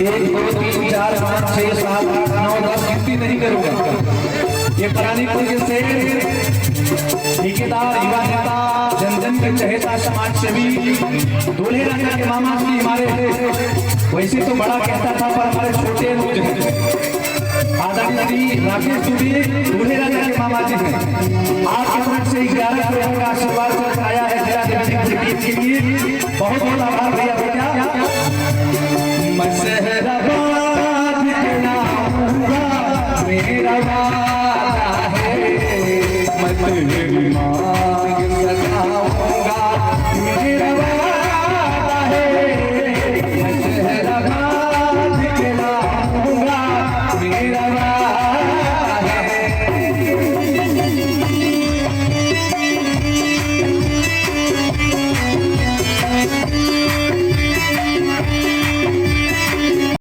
1 2 3 4 5 6 7 8 9 10 गिनती नहीं करूंगा। ये परानीपुर के शेर ठेकेदार, युवा नेता, जन जन के चहेता, समाज सेवी, दूल्हे राजा के मामा जी हमारे थे। वैसे तो बड़ा कहता था पर हमारे छोटे आदरणीय राकेश जी दूल्हे राजा के मामा जी हैं। आपकी तरफ से 11 करोड़ का आशीर्वाद चल आया है मेरा देवी के लिए। बहुत बहुत आभार भैया बेटा। मशहराबाद मेरा वादा है, मत